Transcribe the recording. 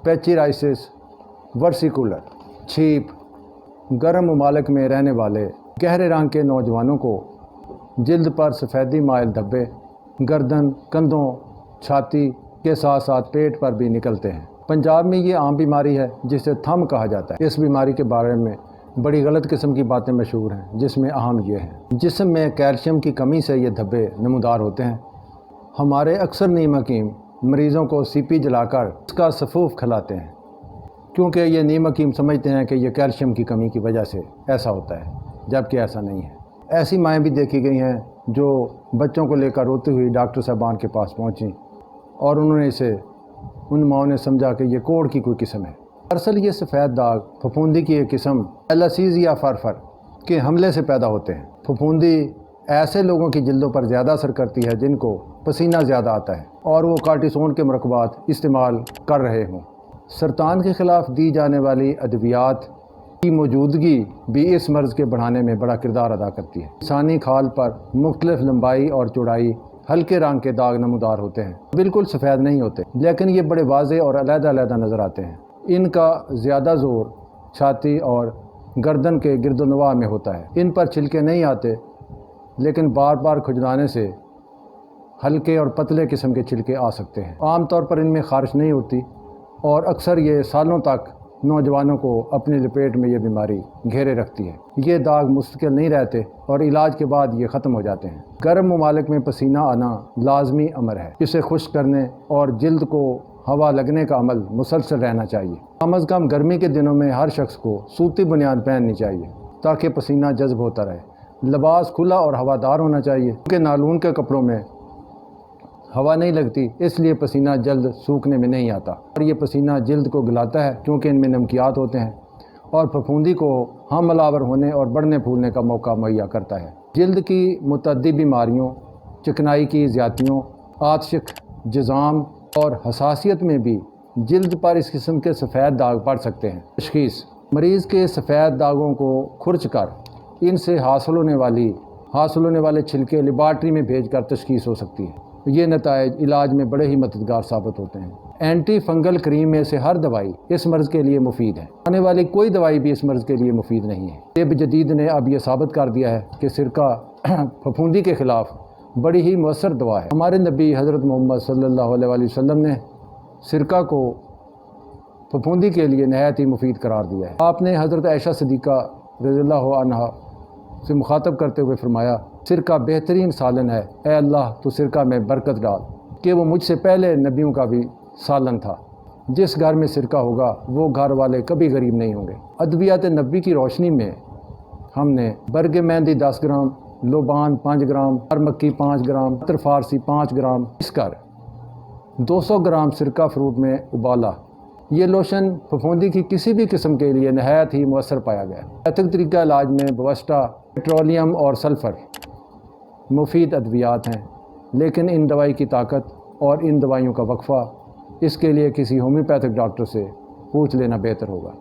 پیچیرائسس ورسیکولر چھیپ گرم ممالک میں رہنے والے گہرے رنگ کے نوجوانوں کو جلد پر سفیدی مائل دھبے گردن کندھوں چھاتی کے ساتھ ساتھ پیٹ پر بھی نکلتے ہیں۔ پنجاب میں یہ عام بیماری ہے جسے تھم کہا جاتا ہے۔ اس بیماری کے بارے میں بڑی غلط قسم کی باتیں مشہور ہیں، جس میں اہم یہ ہے جسم میں کیلشیم کی کمی سے یہ دھبے نمودار ہوتے ہیں۔ ہمارے اکثر نیم حکیم مریضوں کو سی پی جلا کر اس کا سفوف کھلاتے ہیں، کیونکہ یہ نیم حکیم سمجھتے ہیں کہ یہ کیلشیم کی کمی کی وجہ سے ایسا ہوتا ہے، جبکہ ایسا نہیں ہے۔ ایسی مائیں بھی دیکھی گئی ہیں جو بچوں کو لے کر روتی ہوئی ڈاکٹر صاحبان کے پاس پہنچیں اور انہوں نے اسے ان ماؤں نے سمجھا کہ یہ کوڑ کی کوئی قسم ہے۔ دراصل یہ سفید داغ پھپھوندی کی ایک قسم ایلاسیز یا فرفر کے حملے سے پیدا ہوتے ہیں۔ پھپھوندی ایسے لوگوں کی جلدوں پر زیادہ اثر کرتی ہے جن کو پسینہ زیادہ آتا ہے اور وہ کارٹیسون کے مرکبات استعمال کر رہے ہوں۔ سرطان کے خلاف دی جانے والی ادویات کی موجودگی بھی اس مرض کے بڑھانے میں بڑا کردار ادا کرتی ہے۔ انسانی کھال پر مختلف لمبائی اور چوڑائی ہلکے رنگ کے داغ نمودار ہوتے ہیں، بالکل سفید نہیں ہوتے، لیکن یہ بڑے واضح اور علیحدہ علیحدہ نظر آتے ہیں۔ ان کا زیادہ زور چھاتی اور گردن کے گرد و نواح میں ہوتا ہے۔ ان پر چھلکے نہیں آتے، لیکن بار بار کھجلانے سے ہلکے اور پتلے قسم کے چھلکے آ سکتے ہیں۔ عام طور پر ان میں خارش نہیں ہوتی اور اکثر یہ سالوں تک نوجوانوں کو اپنی لپیٹ میں یہ بیماری گھیرے رکھتی ہے۔ یہ داغ مستقل نہیں رہتے اور علاج کے بعد یہ ختم ہو جاتے ہیں۔ گرم ممالک میں پسینہ آنا لازمی امر ہے۔ اسے خشک کرنے اور جلد کو ہوا لگنے کا عمل مسلسل رہنا چاہیے۔ کم از کم گرمی کے دنوں میں ہر شخص کو سوتی بنیاد پہننی چاہیے تاکہ پسینہ جذب ہوتا رہے۔ لباس کھلا اور ہوادار ہونا چاہیے کیونکہ نالون کے کپڑوں میں ہوا نہیں لگتی، اس لیے پسینہ جلد سوکھنے میں نہیں آتا اور یہ پسینہ جلد کو گلاتا ہے کیونکہ ان میں نمکیات ہوتے ہیں اور پھپھوندی کو حمل آور ہونے اور بڑھنے پھولنے کا موقع مہیا کرتا ہے۔ جلد کی متعدد بیماریوں، چکنائی کی زیادتیوں، آتشک، جذام اور حساسیت میں بھی جلد پر اس قسم کے سفید داغ پڑ سکتے ہیں۔ تشخیص: مریض کے سفید داغوں کو کھرچ کر ان سے حاصل ہونے والے چھلکے لیبارٹری میں بھیج کر تشخیص ہو سکتی ہے۔ یہ نتائج علاج میں بڑے ہی مددگار ثابت ہوتے ہیں۔ اینٹی فنگل کریم میں سے ہر دوائی اس مرض کے لیے مفید ہے۔ آنے والی کوئی دوائی بھی اس مرض کے لیے مفید نہیں ہے۔ طب جدید نے اب یہ ثابت کر دیا ہے کہ سرکہ پھپھوندی کے خلاف بڑی ہی مؤثر دوا ہے۔ ہمارے نبی حضرت محمد صلی اللہ علیہ وآلہ وسلم نے سرکہ کو پھپھوندی کے لیے نہایت ہی مفید قرار دیا ہے۔ آپ نے حضرت عائشہ صدیقہ رضی اللہ عنہا سے مخاطب کرتے ہوئے فرمایا، سرکہ بہترین سالن ہے، اے اللہ تو سرکہ میں برکت ڈال، کہ وہ مجھ سے پہلے نبیوں کا بھی سالن تھا۔ جس گھر میں سرکہ ہوگا وہ گھر والے کبھی غریب نہیں ہوں گے۔ ادویات نبی کی روشنی میں ہم نے برگ مہندی 10 گرام، لوبان 5 گرام، مکی 5 گرام، عطر فارسی 5 گرام اس کر 200 گرام سرکہ فروٹ میں ابالا۔ یہ لوشن پھپھوندی کی کسی بھی قسم کے لیے نہایت ہی مؤثر پایا گیا۔ ایتھک طریقہ علاج میں بوسٹا، پیٹرولیم اور سلفر مفید ادویات ہیں، لیکن ان دوائی کی طاقت اور ان دوائیوں کا وقفہ اس کے لیے کسی ہومیوپیتھک ڈاکٹر سے پوچھ لینا بہتر ہوگا۔